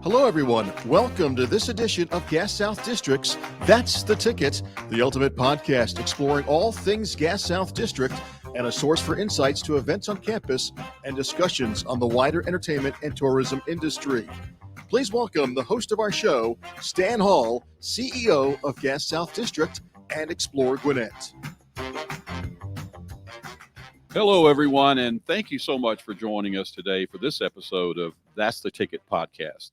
Hello, everyone. Welcome to this edition of Gas South District's That's the Ticket, the ultimate podcast exploring all things Gas South District and a source for insights to events on campus and discussions on the wider entertainment and tourism industry. Please welcome the host of our show, Stan Hall, CEO of Gas South District and Explore Gwinnett. Hello, everyone, and thank you so much for joining us today for this episode of That's the Ticket podcast.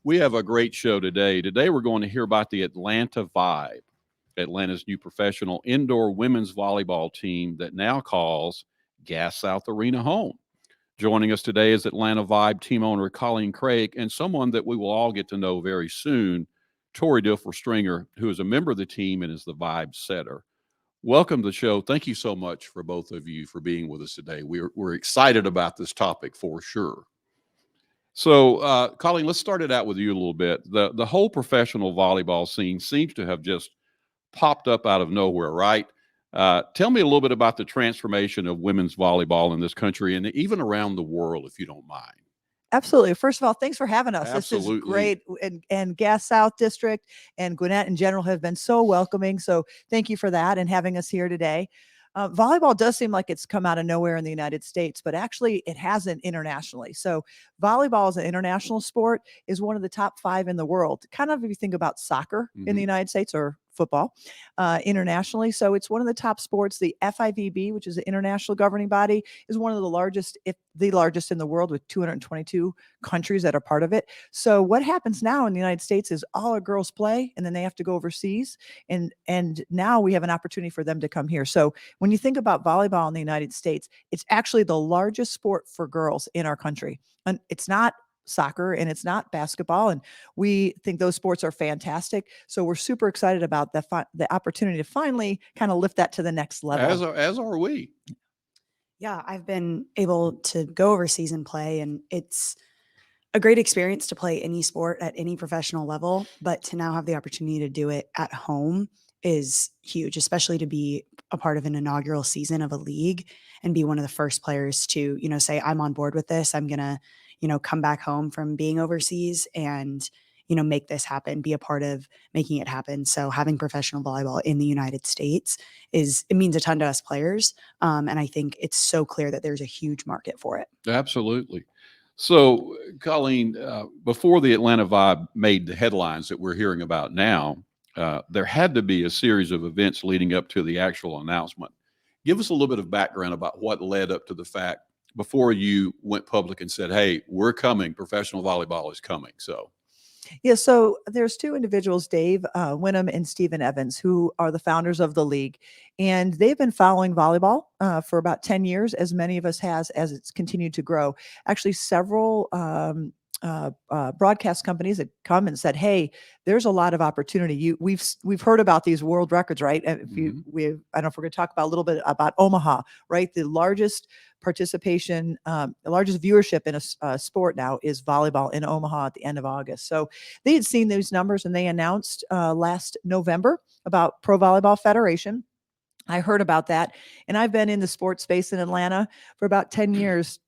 We have a great show today. Today, we're going to hear about the Atlanta Vibe, Atlanta's new professional indoor women's volleyball team that now calls Gas South Arena home. Joining us today is Atlanta Vibe team owner Colleen Craig and someone that we will all get to know very soon, Tori Dilfer-Stringer, who is a member of the team and is the Vibe setter. Welcome to the show. Thank you so much for both of you for being with us today. We're excited about this topic for sure. So, Colleen, let's start it out with you a little bit. The whole professional volleyball scene seems to have just popped up out of nowhere, right? Tell me a little bit about the transformation of women's volleyball in this country and even around the world, if you don't mind. Absolutely. First of all, thanks for having us. Absolutely. This is great. And Gas South District and Gwinnett in general have been so welcoming. So thank you for that and having us here today. Volleyball does seem like it's come out of nowhere in the United States, but actually it hasn't internationally. So volleyball as an international sport is one of the top 5 in the world. Kind of if you think about soccer in the United States or football internationally. So it's one of the top sports. The FIVB, which is the international governing body, is one of the largest, if the largest in the world, with 222 countries that are part of it. So what happens now in the United States is all our girls play and then they have to go overseas. And now we have an opportunity for them to come here. So when you think about volleyball in the United States, it's actually the largest sport for girls in our country. And it's not soccer and it's not basketball, and we think those sports are fantastic. So we're super excited about the opportunity to finally kind of lift that to the next level. As are we. Yeah, I've been able to go overseas and play, and it's a great experience to play any sport at any professional level, but to now have the opportunity to do it at home is huge, especially to be a part of an inaugural season of a league and be one of the first players to, say, I'm on board with this. I'm going to come back home from being overseas and, make this happen, be a part of making it happen. So having professional volleyball in the United States it means a ton to us players. And I think it's so clear that there's a huge market for it. Absolutely. So, Colleen, before the Atlanta Vibe made the headlines that we're hearing about now, there had to be a series of events leading up to the actual announcement. Give us a little bit of background about what led up to the fact before you went public and said, hey, we're coming, professional volleyball is coming. So there's 2 individuals, Dave Winham and Stephen Evans, who are the founders of the league. And they've been following volleyball for about 10 years, as many of us has, as it's continued to grow. Actually, several broadcast companies that come and said, hey, there's a lot of opportunity. We've heard about these world records, right? I don't know if we're going to talk about a little bit about Omaha, right? The largest participation, the largest viewership in a sport now is volleyball in Omaha at the end of August. So they had seen those numbers and they announced last November about Pro Volleyball Federation. I heard about that, and I've been in the sports space in Atlanta for about 10 years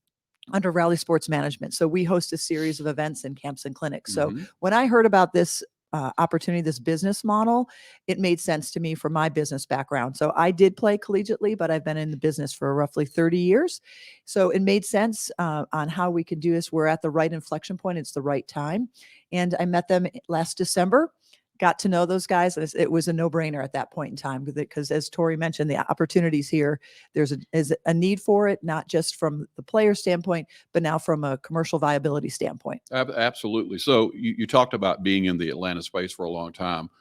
under Rally Sports Management. So we host a series of events and camps and clinics. So when I heard about this opportunity, this business model, it made sense to me from my business background. So I did play collegiately, but I've been in the business for roughly 30 years. So it made sense on how we can do this. We're at the right inflection point. It's the right time. And I met them last December. Got to know those guys. It was a no-brainer at that point in time because, as Tori mentioned, the opportunities here, is a need for it, not just from the player standpoint, but now from a commercial viability standpoint. Absolutely. So you talked about being in the Atlanta space for a long time.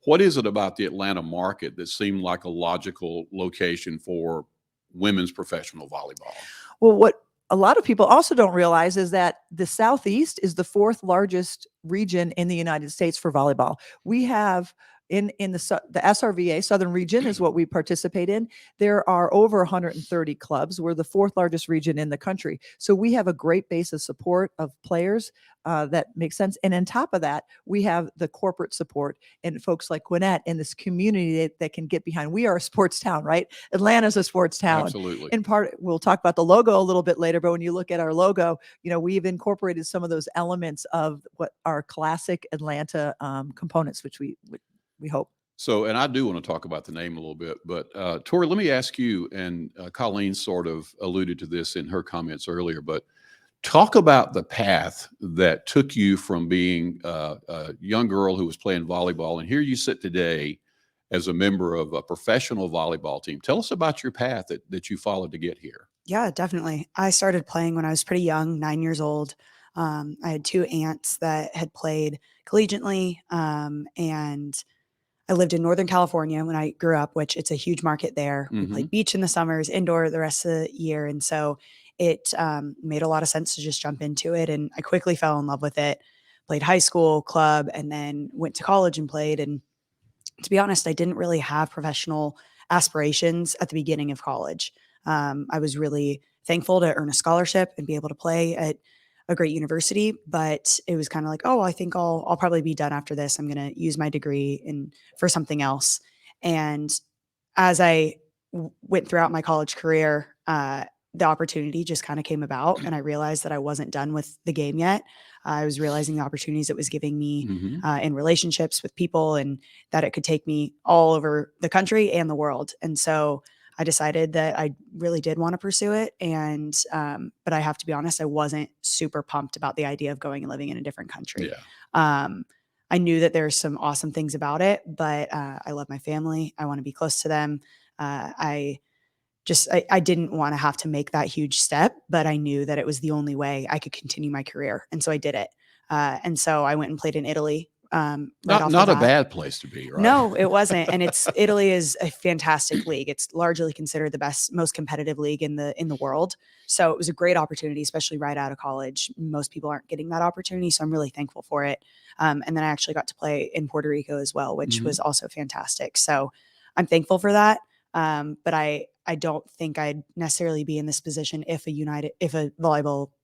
What is it about the Atlanta market that seemed like a logical location for women's professional volleyball? Well, what a lot of people also don't realize is that the Southeast is the 4th largest region in the United States for volleyball. We have in the SRVA, Southern Region, is what we participate in. There are over 130 clubs. We're the fourth largest region in the country. So we have a great base of support of players that makes sense. And on top of that, we have the corporate support and folks like Gwinnett in this community that can get behind. We are a sports town, right? Atlanta's a sports town. Absolutely. In part, we'll talk about the logo a little bit later, but when you look at our logo, we've incorporated some of those elements of what are classic Atlanta components, which we hope. So, and I do want to talk about the name a little bit, but Tori, let me ask you, and Colleen sort of alluded to this in her comments earlier, but talk about the path that took you from being a young girl who was playing volleyball, and here you sit today as a member of a professional volleyball team. Tell us about your path that you followed to get here. Yeah, definitely. I started playing when I was pretty young, 9 years old. I had two aunts that had played collegiately, and I lived in Northern California when I grew up, which it's a huge market there. We played beach in the summers, indoor the rest of the year. And so it made a lot of sense to just jump into it. And I quickly fell in love with it, played high school, club, and then went to college and played. And to be honest, I didn't really have professional aspirations at the beginning of college. I was really thankful to earn a scholarship and be able to play at a great university, but it was kind of like, oh, I think I'll probably be done after this. I'm going to use my degree for something else. And as I went throughout my college career, the opportunity just kind of came about, and I realized that I wasn't done with the game yet. I was realizing the opportunities it was giving me in relationships with people, and that it could take me all over the country and the world. And so I decided that I really did want to pursue it. And, but I have to be honest, I wasn't super pumped about the idea of going and living in a different country. Yeah. I knew that there's some awesome things about it, but I love my family. I want to be close to them. I didn't want to have to make that huge step, but I knew that it was the only way I could continue my career. And so I did it. And so I went and played in Italy. Not a bad place to be, right? No, it wasn't. And Italy is a fantastic league. It's largely considered the best, most competitive league in the world. So it was a great opportunity, especially right out of college. Most people aren't getting that opportunity, so I'm really thankful for it. And then I actually got to play in Puerto Rico as well, which was also fantastic. So I'm thankful for that. But I don't think I'd necessarily be in this position if a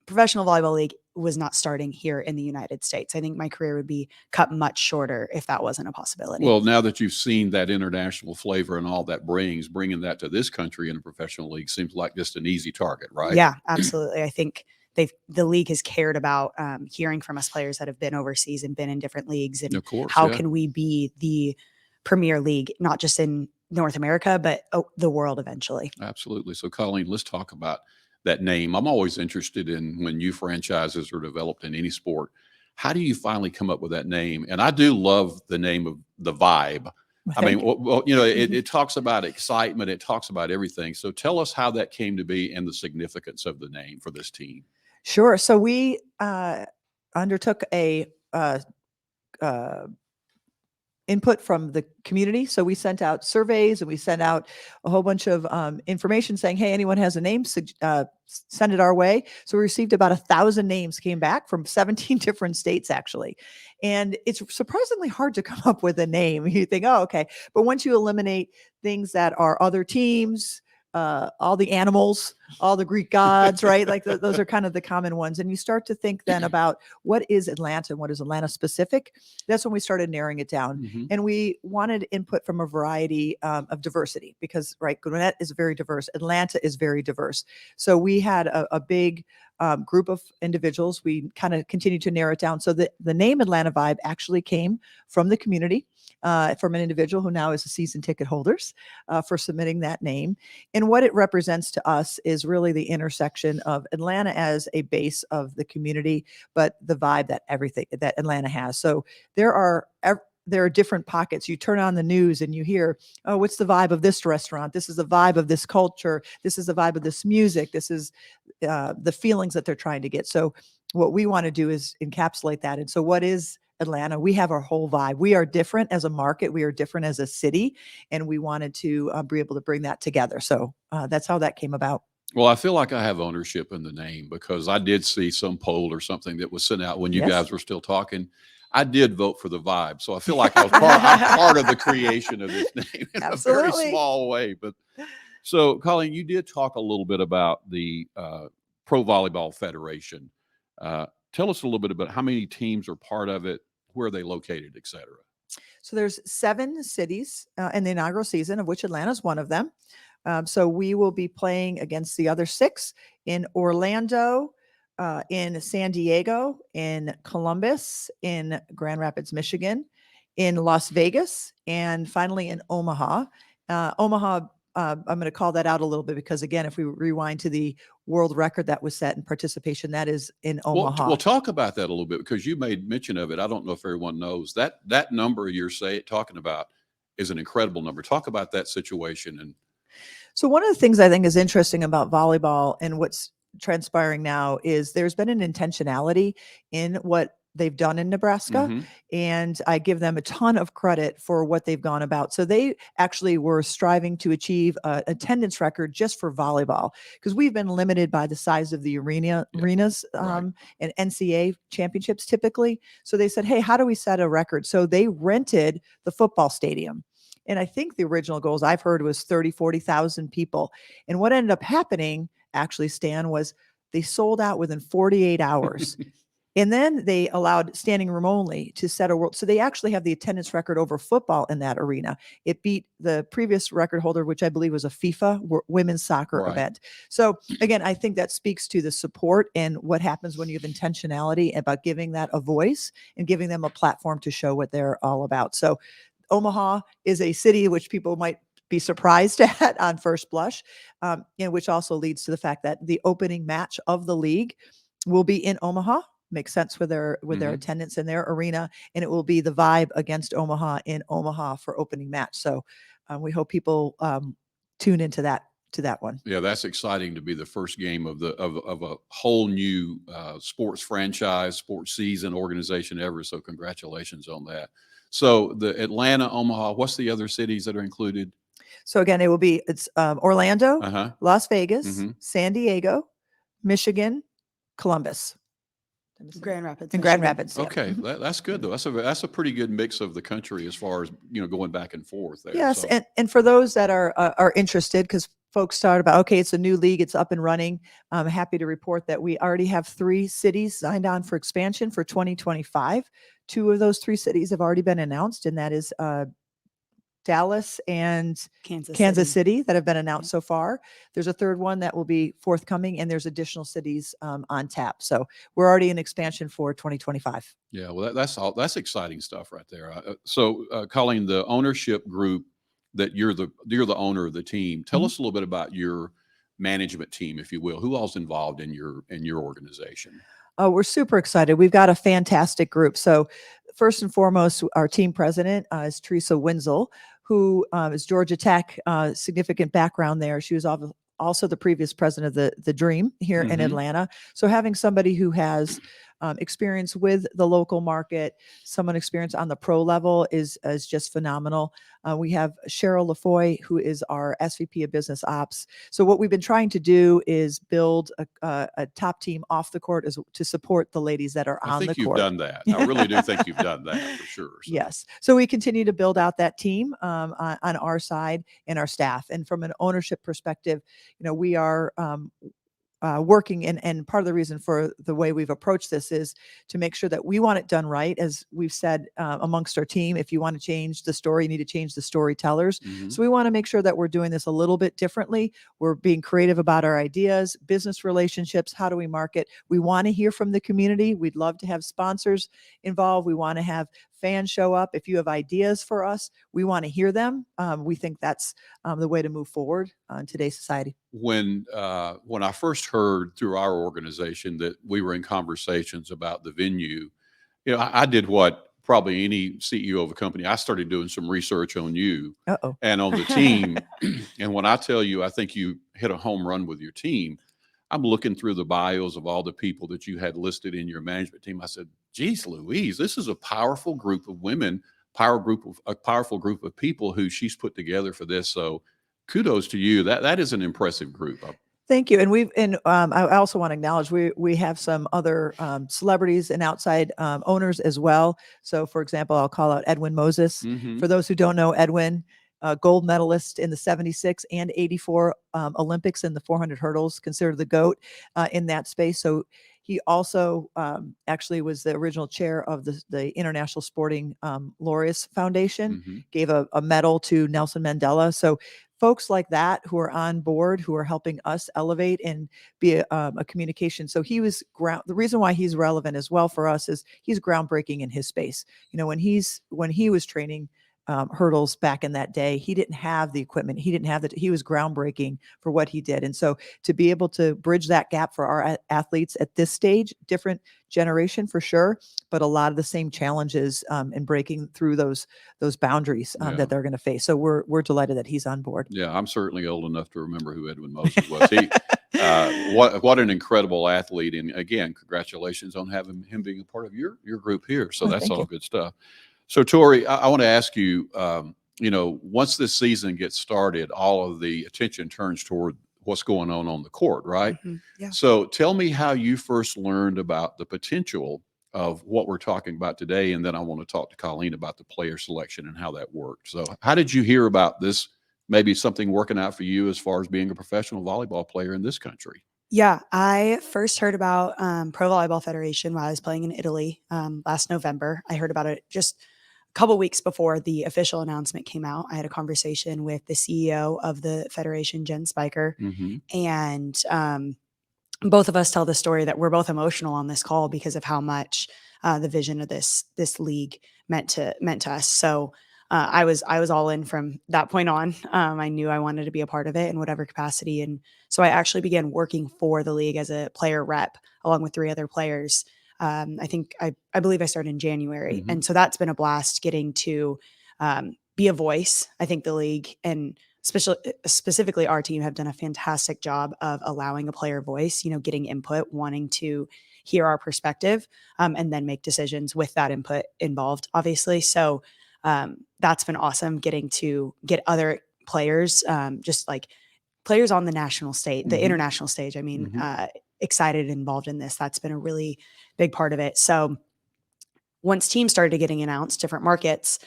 professional volleyball league was not starting here in the United States. I think my career would be cut much shorter if that wasn't a possibility. Well, now that you've seen that international flavor and all that bringing that to this country in a professional league seems like just an easy target, right? Yeah, absolutely. I think the league has cared about hearing from us players that have been overseas and been in different leagues, and of course, how can we be the premier league, not just in North America, but the world eventually. Absolutely. So Colleen, let's talk about that name. I'm always interested in when new franchises are developed in any sport, how do you finally come up with that name? And I do love the name of the Vibe. I mean, well, it talks about excitement. It talks about everything. So tell us how that came to be and the significance of the name for this team. Sure. So we undertook a input from the community. So we sent out surveys and we sent out a whole bunch of information saying, hey, anyone has a name, send it our way. So we received about 1,000 names came back from 17 different states, actually. And it's surprisingly hard to come up with a name. You think, oh, okay. But once you eliminate things that are other teams, all the animals, all the Greek gods, right? Like those are kind of the common ones. And you start to think then about what is Atlanta and what is Atlanta specific. That's when we started narrowing it down. And we wanted input from a variety of diversity because, right, Gwinnett is very diverse. Atlanta is very diverse. So we had a big group of individuals. We kind of continued to narrow it down. So the name Atlanta Vibe actually came from the community. From an individual who now is a season ticket holders for submitting that name. And what it represents to us is really the intersection of Atlanta as a base of the community, but the vibe that Atlanta has. So there are different pockets. You turn on the news and you hear, oh, what's the vibe of this restaurant? This is the vibe of this culture. This is the vibe of this music. This is the feelings that they're trying to get. So what we want to do is encapsulate that. And so what is Atlanta? We have our whole vibe. We are different as a market. We are different as a city. And we wanted to be able to bring that together. So that's how that came about. Well, I feel like I have ownership in the name because I did see some poll or something that was sent out when you guys were still talking. I did vote for the Vibe, so I feel like I'm part of the creation of this name in a very Absolutely. small way. But so, Colleen, you did talk a little bit about the Pro Volleyball Federation. Tell us a little bit about how many teams are part of it, where are they located, et cetera. So there's 7 cities in the inaugural season, of which Atlanta is one of them. So we will be playing against the other 6 in Orlando, in San Diego, in Columbus, in Grand Rapids, Michigan, in Las Vegas, and finally in Omaha. Omaha, I'm going to call that out a little bit because, again, if we rewind to the world record that was set in participation, that is in Omaha. We'll talk about that a little bit because you made mention of it. I don't know if everyone knows that number you're talking about is an incredible number. Talk about that situation. And so one of the things I think is interesting about volleyball and what's transpiring now is there's been an intentionality in what they've done in Nebraska. Mhm. And I give them a ton of credit for what they've gone about. So they actually were striving to achieve a attendance record just for volleyball because we've been limited by the size of the arenas Right. and NCAA championships typically. So they said, hey, how do we set a record? So they rented the football stadium. And I think the original goals I've heard was 30, 40,000 people. And what ended up happening, actually, Stan, was they sold out within 48 hours. And then they allowed standing room only to set a world. So they actually have the attendance record over football in that arena. It beat the previous record holder, which I believe was a FIFA women's soccer Right. event. So again, I think that speaks to the support and what happens when you have intentionality about giving that a voice and giving them a platform to show what they're all about. So Omaha is a city which people might be surprised at on first blush, which also leads to the fact that the opening match of the league will be in Omaha. Makes sense with their attendance in their arena, and it will be the Vibe against Omaha in Omaha for opening match. So we hope people tune into that one. Yeah, that's exciting to be the first game of a whole new sports franchise, sports season organization ever. So congratulations on that. So the Atlanta, Omaha, what's the other cities that are included? So again, it's Orlando, Uh-huh. Las Vegas, Mhm. San Diego, Michigan, Columbus. Grand Rapids. And Grand Michigan. Rapids. Yeah. Okay, that's good though. That's a pretty good mix of the country as far as going back and forth there. Yes, So, and for those that are interested, because folks start about, okay, it's a new league, it's up and running. I'm happy to report that we already have 3 cities signed on for expansion for 2025. 2 of those 3 cities have already been announced, and that is Dallas and Kansas City that have been announced so far. There's a 3rd one that will be forthcoming, and there's additional cities on tap. So we're already in expansion for 2025. yeah, well, that's exciting stuff right there. Colleen, the ownership group that you're the owner of the team. Tell us a little bit about your management team, if you will. Who all's involved in your organization? Oh, we're super excited. We've got a fantastic group. So first and foremost, our team president is Teresa Wenzel, who is Georgia Tech, significant background there. She was also the previous president of the Dream here in Atlanta. So having somebody who has experience with the local market, someone experienced on the pro level is just phenomenal. We have Cheryl LaFoy, who is our SVP of Business Ops. So what we've been trying to do is build a top team off the court to support the ladies that are on the court. I think you've done that. I really do think you've done that for sure. So. Yes. So we continue to build out that team on our side and our staff. And from an ownership perspective, we are working, and part of the reason for the way we've approached this is to make sure that we want it done right. As we've said amongst our team, if you want to change the story, you need to change the storytellers. So we want to make sure that we're doing this a little bit differently. We're being creative about our ideas, business relationships. How do we market? We want to hear from the community. We'd love to have sponsors involved. We want to have fans show up. If you have ideas for us, we want to hear them. We think that's the way to move forward in today's society. When I first heard through our organization that we were in conversations about the venue, I did what probably any CEO of a company. I started doing some research on you and on the team. And when I tell you, I think you hit a home run with your team. I'm looking through the bios of all the people that you had listed in your management team. I said, geez, Louise, this is a powerful group of women, a powerful group of people who she's put together for this. So kudos to you. That is an impressive group. Thank you. And I also want to acknowledge we have some other celebrities and outside owners as well. So, for example, I'll call out Edwin Moses. Mm-hmm. For those who don't know, Edwin, gold medalist in the 76 and 84 Olympics in the 400 hurdles, considered the GOAT in that space. So he also actually was the original chair of the International Sporting Laureus Foundation, Mm-hmm. gave a medal to Nelson Mandela. So folks like that who are on board, who are helping us elevate and be a communication. So he was the reason why he's relevant as well for us is he's groundbreaking in his space. You know, when he was training hurdles back in that day, he didn't have the equipment. He didn't have he was groundbreaking for what he did. And so to be able to bridge that gap for our athletes at this stage, different generation for sure, but a lot of the same challenges in breaking through those boundaries that they're going to face. So we're delighted that he's on board. Yeah, I'm certainly old enough to remember who Edwin Moses was. He, what an incredible athlete, and again, congratulations on having him being a part of your group here. So that's all good stuff. So Tori, I want to ask you, once this season gets started, all of the attention turns toward what's going on the court, right? Mm-hmm. Yeah. So tell me how you first learned about the potential of what we're talking about today, and then I want to talk to Colleen about the player selection and how that worked. So how did you hear about this? Maybe something working out for you as far as being a professional volleyball player in this country? Yeah, I first heard about Pro Volleyball Federation while I was playing in Italy last November. I heard about it just a couple weeks before the official announcement came out. I had a conversation with the CEO of the federation, Jen Spiker, Mm-hmm. and both of us tell the story that we're both emotional on this call because of how much the vision of this league meant to us. So I was all in from that point on. I knew I wanted to be a part of it in whatever capacity, and so I actually began working for the league as a player rep along with 3 other players. I believe I started in January, Mm-hmm. and so that's been a blast getting to be a voice. I think the league and specifically our team have done a fantastic job of allowing a player voice, getting input, wanting to hear our perspective, and then make decisions with that input involved, obviously. So that's been awesome, getting to get other players, just like players on the national stage, the Mm-hmm. international stage. I mean, Mm-hmm. excited and involved in this. That's been a really big part of it. So once teams started getting announced, different markets,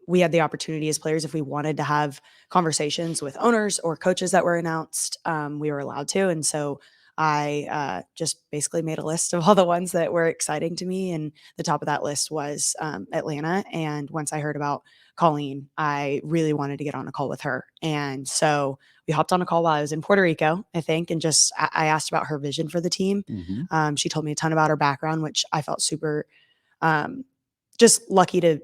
we had the opportunity as players, if we wanted to have conversations with owners or coaches that were announced, we were allowed to. And so I just basically made a list of all the ones that were exciting to me. And the top of that list was Atlanta. And once I heard about Colleen, I really wanted to get on a call with her. And so we hopped on a call while I was in Puerto Rico, I think, and just I asked about her vision for the team. Mm-hmm. She told me a ton about her background, which I felt super just lucky to,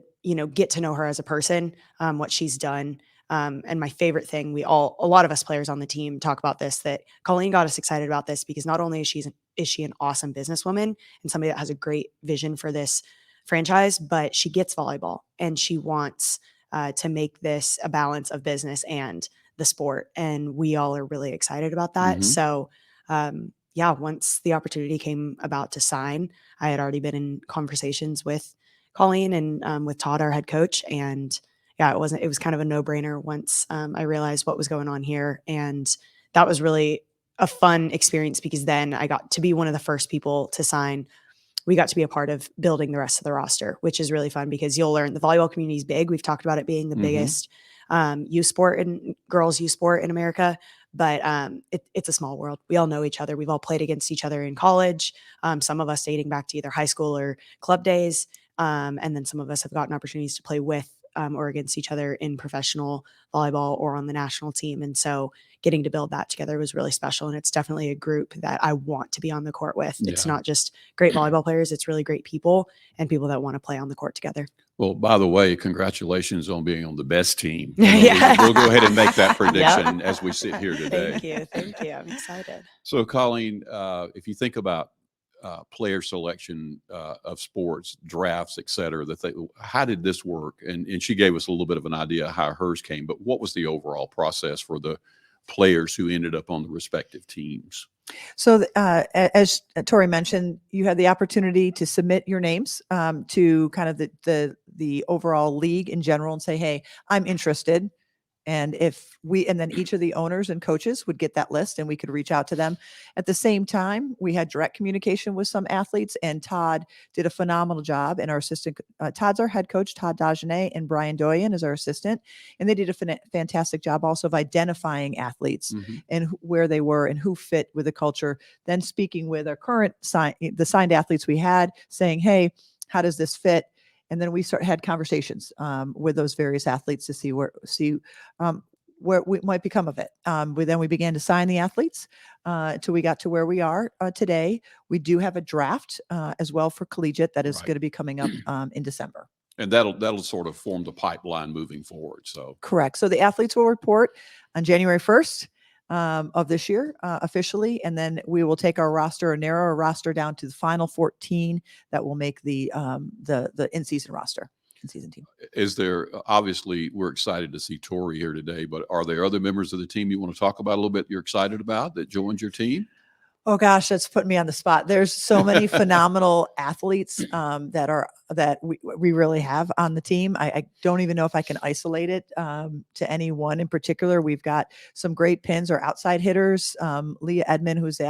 get to know her as a person, what she's done. And my favorite thing, a lot of us players on the team talk about this, that Colleen got us excited about this because not only is she an awesome businesswoman and somebody that has a great vision for this franchise, but she gets volleyball and she wants to make this a balance of business and the sport. And we all are really excited about that. Mm-hmm. So, once the opportunity came about to sign, I had already been in conversations with Colleen and with Todd, our head coach. And it was kind of a no-brainer once I realized what was going on here. And that was really a fun experience because then I got to be one of the first people to sign. We got to be a part of building the rest of the roster, which is really fun because you'll learn the volleyball community is big. We've talked about it being the Mm-hmm. biggest youth sport and girls youth sport in America. But it's a small world. We all know each other. We've all played against each other in college. Some of us dating back to either high school or club days. And then some of us have gotten opportunities to play with or against each other in professional volleyball or on the national team. And so getting to build that together was really special. And it's definitely a group that I want to be on the court with. Yeah. It's not just great volleyball players. It's really great people and people that want to play on the court together. Well, by the way, congratulations on being on the best team. Yeah. We'll go ahead and make that prediction as we sit here today. Thank you. I'm excited. So, Colleen, if you think about player selection of sports, drafts, et cetera, how did this work? And she gave us a little bit of an idea how hers came, but what was the overall process for the players who ended up on the respective teams? So as Tori mentioned, you had the opportunity to submit your names to kind of the overall league in general and say, hey, I'm interested. And then each of the owners and coaches would get that list and we could reach out to them. At the same time, we had direct communication with some athletes, and Todd did a phenomenal job. And our assistant, Todd's our head coach, Todd Dagenet, and Brian Doyen is our assistant. And they did a fantastic job also of identifying athletes and where they were and who fit with the culture. Then speaking with our current the signed athletes we had, saying, hey, how does this fit? And then we had conversations with those various athletes to see where we might become of it. Then we began to sign the athletes until we got to where we are today. We do have a draft as well for collegiate that is going to be coming up in December. And that'll sort of form the pipeline moving forward. So correct. So the athletes will report on January 1st of this year officially, and then we will take our roster or narrow our roster down to the final 14 that will make the in-season roster, in-season team. Is there, obviously we're excited to see Tori here today, but are there other members of the team you want to talk about a little bit you're excited about that joined your team? Oh gosh, that's putting me on the spot. There's so many phenomenal athletes that we really have on the team. I don't even know if I can isolate it to any one in particular. We've got some great pins or outside hitters. Leah Edmond, who's the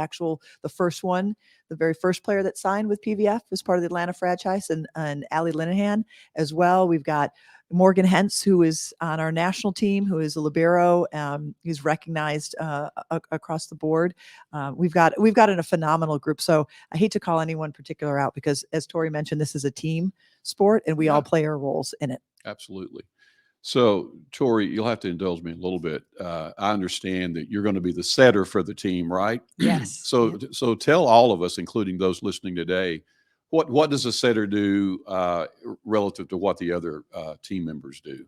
very first player that signed with PVF as part of the Atlanta franchise, and Allie Linehan as well. We've got Morgan Hentz, who is on our national team, who is a libero. He's recognized across the board. We've got a phenomenal group. So I hate to call anyone particular out because, as Tori mentioned, this is a team sport and we all play our roles in it. Absolutely. So Tori, you'll have to indulge me a little bit. I understand that you're going to be the setter for the team, right? Yes. So tell all of us, including those listening today, what does a setter do relative to what the other team members do?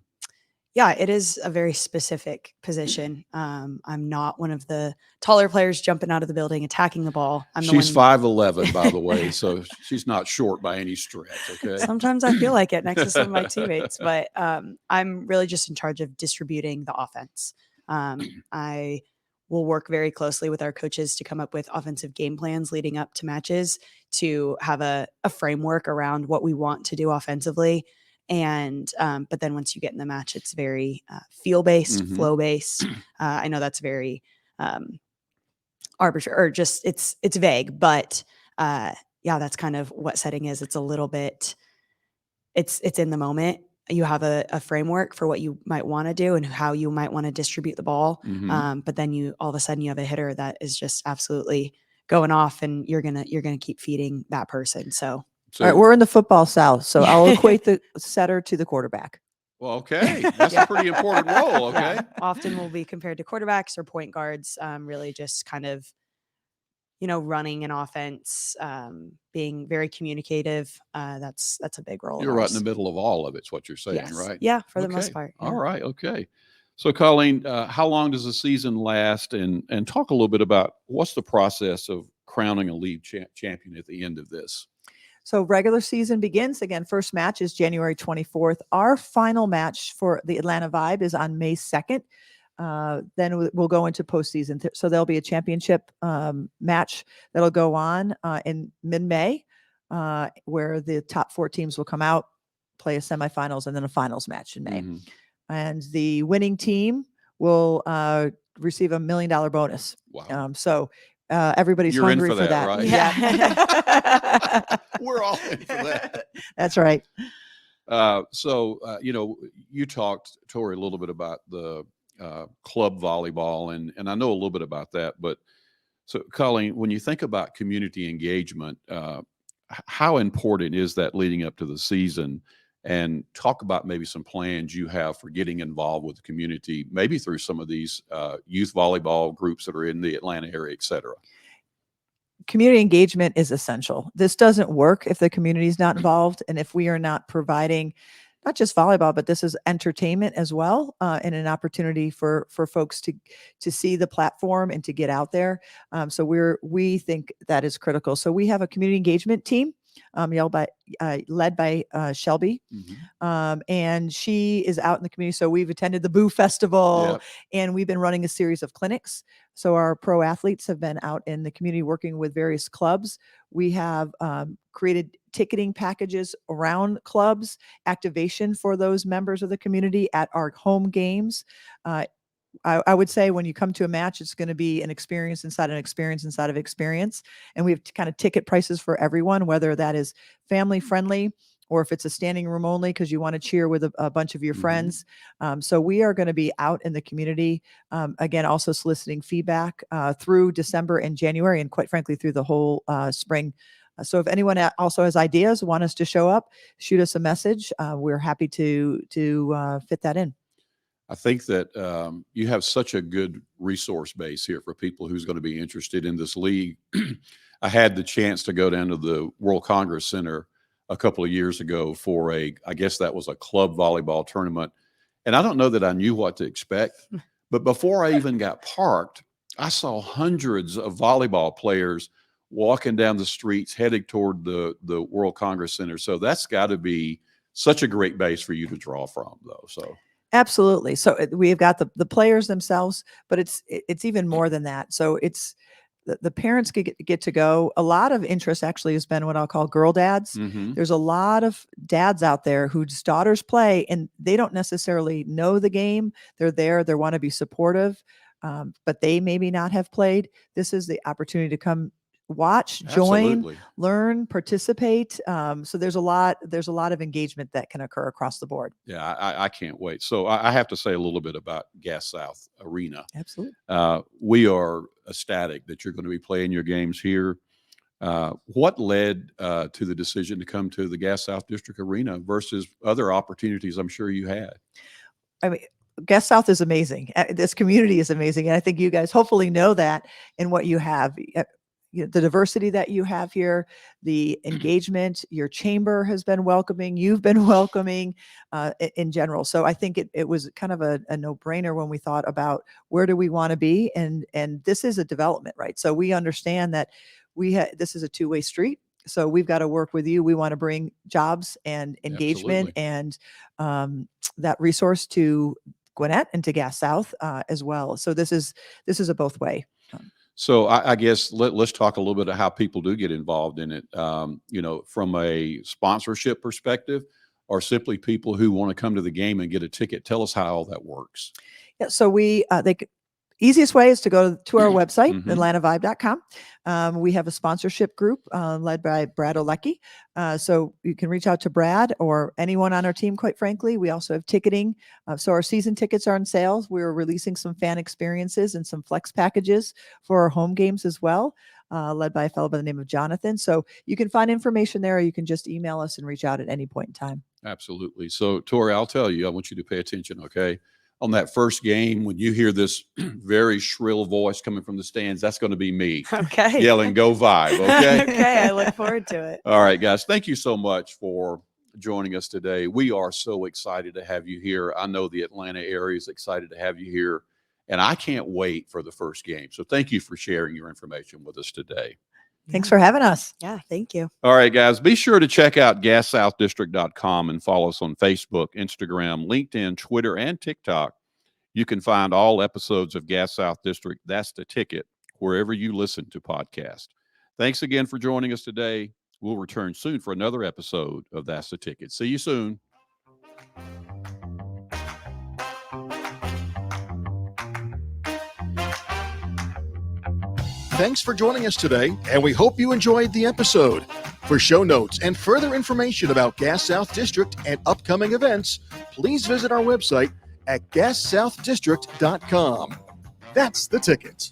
Yeah, it is a very specific position. I'm not one of the taller players jumping out of the building, attacking the ball. She's 5'11", by the way, so she's not short by any stretch. Okay. Sometimes I feel like it next to some of my teammates, but I'm really just in charge of distributing the offense. I will work very closely with our coaches to come up with offensive game plans leading up to matches to have a framework around what we want to do offensively. And but then once you get in the match, it's very feel-based, flow-based. I know that's very arbitrary, or just it's vague, but yeah, that's kind of what setting is. It's a little bit, it's in the moment. You have a framework for what you might want to do and how you might want to distribute the ball. But then all of a sudden you have a hitter that is just absolutely going off, and you're gonna keep feeding that person. So all right, we're in the football south, so I'll equate the setter to the quarterback. Well, okay, that's a pretty important role. Okay, yeah. Often we'll be compared to quarterbacks or point guards. Really, just kind of running an offense, being very communicative. That's a big role. You're right in the middle of all of it's what you're saying, yes. right? Yeah, for the most part. Yeah. All right, okay. So, Colleen, how long does the season last? And talk a little bit about what's the process of crowning a league champion at the end of this. So regular season begins again. First match is January 24th. Our final match for the Atlanta Vibe is on May 2nd. Then we'll go into postseason. So there'll be a championship match that'll go on in mid-May, where the top 4 teams will come out, play a semifinals, and then a finals match in May. And the winning team will receive $1 million bonus. Wow. So everybody's You're hungry in for that, right? Yeah. We're all in for that. That's right. So you talked, Tori, a little bit about the club volleyball, and I know a little bit about that. But so, Colleen, when you think about community engagement, how important is that leading up to the season? And talk about maybe some plans you have for getting involved with the community, maybe through some of these youth volleyball groups that are in the Atlanta area, et cetera. Community engagement is essential. This doesn't work if the community is not involved, and if we are not providing not just volleyball, but this is entertainment as well, and an opportunity for folks to see the platform and to get out there. So we think that is critical. So we have a community engagement team led by Shelby. Mhm. And she is out in the community. So we've attended the Boo Festival, Yep. and we've been running a series of clinics. So our pro athletes have been out in the community working with various clubs. We have created ticketing packages around clubs, activation for those members of the community at our home games. I would say when you come to a match, it's going to be an experience inside an experience inside of experience. And we have kind of ticket prices for everyone, whether that is family friendly or if it's a standing room only because you want to cheer with a bunch of your Mhm. friends. So we are going to be out in the community, again, also soliciting feedback through December and January, and quite frankly, through the whole spring. So if anyone also has ideas, want us to show up, shoot us a message. We're happy to fit that in. I think that you have such a good resource base here for people who's going to be interested in this league. I had the chance to go down to the World Congress Center a couple of years ago for I guess that was a club volleyball tournament. And I don't know that I knew what to expect, but before I even got parked, I saw hundreds of volleyball players walking down the streets heading toward the World Congress Center. So that's got to be such a great base for you to draw from, though. So. Absolutely. So we have got the players themselves, but it's even more than that. So it's the parents get to go. A lot of interest actually has been what I'll call girl dads. Mm-hmm. There's a lot of dads out there whose daughters play and they don't necessarily know the game. They're there. They want to be supportive, but they maybe not have played. This is the opportunity to come watch, join, Absolutely. learn, participate. So there's a lot of engagement that can occur across the board. Yeah, I can't wait. So I have to say a little bit about Gas South Arena. Absolutely. We are ecstatic that you're going to be playing your games here. What led to the decision to come to the Gas South District Arena versus other opportunities I'm sure you had? I mean, Gas South is amazing. This community is amazing. And I think you guys hopefully know that in what you have. The diversity that you have here, the engagement, your chamber has been welcoming, you've been welcoming in general. So I think it was kind of a no-brainer when we thought about where do we want to be, and this is a development, right? So we understand that this is a two-way street. So we've got to work with you. We want to bring jobs and engagement Absolutely. and that resource to Gwinnett and to Gas South as well. So this is a both way. So I guess let's talk a little bit of how people do get involved in it, from a sponsorship perspective or simply people who want to come to the game and get a ticket. Tell us how all that works. Yeah, so easiest way is to go to our website, Mhm. atlantavibe.com. We have a sponsorship group led by Brad Olecki. So you can reach out to Brad or anyone on our team, quite frankly. We also have ticketing. So our season tickets are on sale. We're releasing some fan experiences and some flex packages for our home games as well, led by a fellow by the name of Jonathan. So you can find information there, or you can just email us and reach out at any point in time. Absolutely. So, Tori, I'll tell you, I want you to pay attention, okay? On that first game, when you hear this very shrill voice coming from the stands, that's going to be me Okay. yelling, "Go Vibe," okay? Okay. I look forward to it. All right, guys, thank you so much for joining us today. We are so excited to have you here. I know the Atlanta area is excited to have you here, and I can't wait for the first game. So thank you for sharing your information with us today. Thanks for having us. Yeah. Thank you. All right, guys, be sure to check out gassoutdistrict.com and follow us on Facebook, Instagram, LinkedIn, Twitter, and TikTok. You can find all episodes of Gas South District, That's the Ticket, wherever you listen to podcasts. Thanks again for joining us today. We'll return soon for another episode of That's the Ticket. See you soon. Thanks for joining us today, and we hope you enjoyed the episode. For show notes and further information about Gas South District and upcoming events, please visit our website at gassoutdistrict.com. That's the ticket.